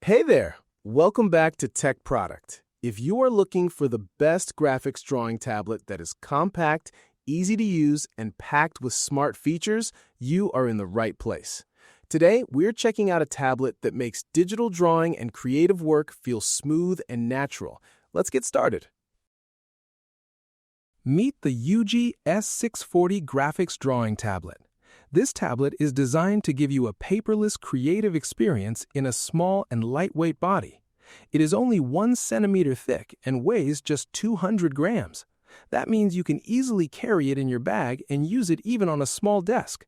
Hey there! Welcome back to Tech Product. If you are looking for the best graphics drawing tablet that is compact, easy to use, and packed with smart features, you are in the right place. Today, we're checking out a tablet that makes digital drawing and creative work feel smooth and natural. Let's get started. Meet the UG S640 Graphics Drawing Tablet. This tablet is designed to give you a paperless creative experience in a small and lightweight body. It is only 1 centimeter thick and weighs just 200 grams. That means you can easily carry it in your bag and use it even on a small desk.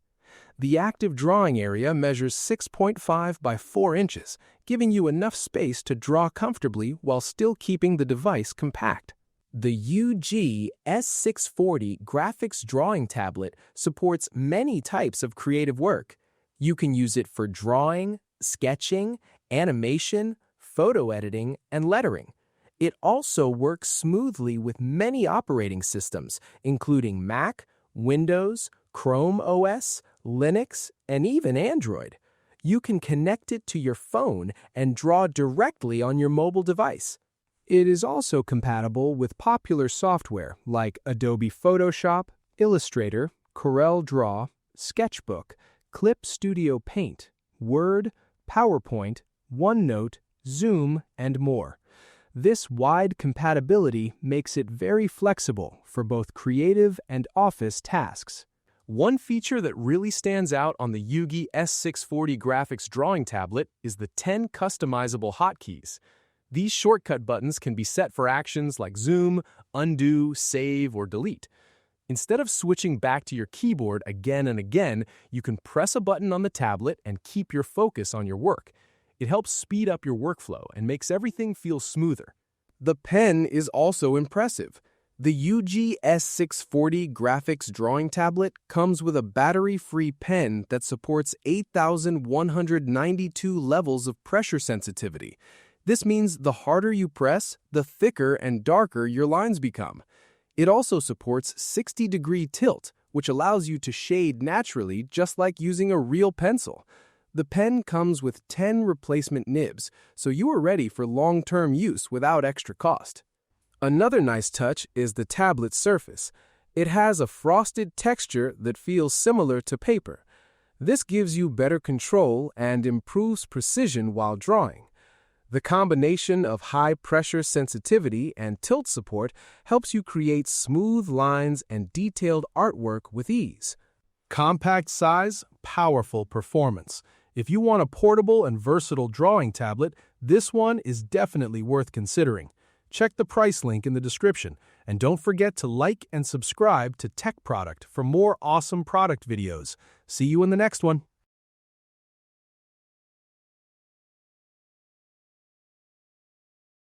The active drawing area measures 6.5 by 4 inches, giving you enough space to draw comfortably while still keeping the device compact. The UG S640 Graphics Drawing Tablet supports many types of creative work. You can use it for drawing, sketching, animation, photo editing, and lettering. It also works smoothly with many operating systems, including Mac, Windows, Chrome OS, Linux, and even Android. You can connect it to your phone and draw directly on your mobile device. It is also compatible with popular software like Adobe Photoshop, Illustrator, Corel Draw, Sketchbook, Clip Studio Paint, Word, PowerPoint, OneNote, Zoom, and more. This wide compatibility makes it very flexible for both creative and office tasks. One feature that really stands out on the UG S640 Graphics Drawing Tablet is the 10 customizable hotkeys. These shortcut buttons can be set for actions like zoom, undo, save, or delete. Instead of switching back to your keyboard again and again, you can press a button on the tablet and keep your focus on your work. It helps speed up your workflow and makes everything feel smoother. The pen is also impressive. The UG S640 Graphics Drawing Tablet comes with a battery-free pen that supports 8,192 levels of pressure sensitivity. This means the harder you press, the thicker and darker your lines become. It also supports 60-degree tilt, which allows you to shade naturally just like using a real pencil. The pen comes with 10 replacement nibs, so you are ready for long-term use without extra cost. Another nice touch is the tablet surface. It has a frosted texture that feels similar to paper. This gives you better control and improves precision while drawing. The combination of high pressure sensitivity and tilt support helps you create smooth lines and detailed artwork with ease. Compact size, powerful performance. If you want a portable and versatile drawing tablet, this one is definitely worth considering. Check the price link in the description, and don't forget to like and subscribe to Tech Product for more awesome product videos. See you in the next one.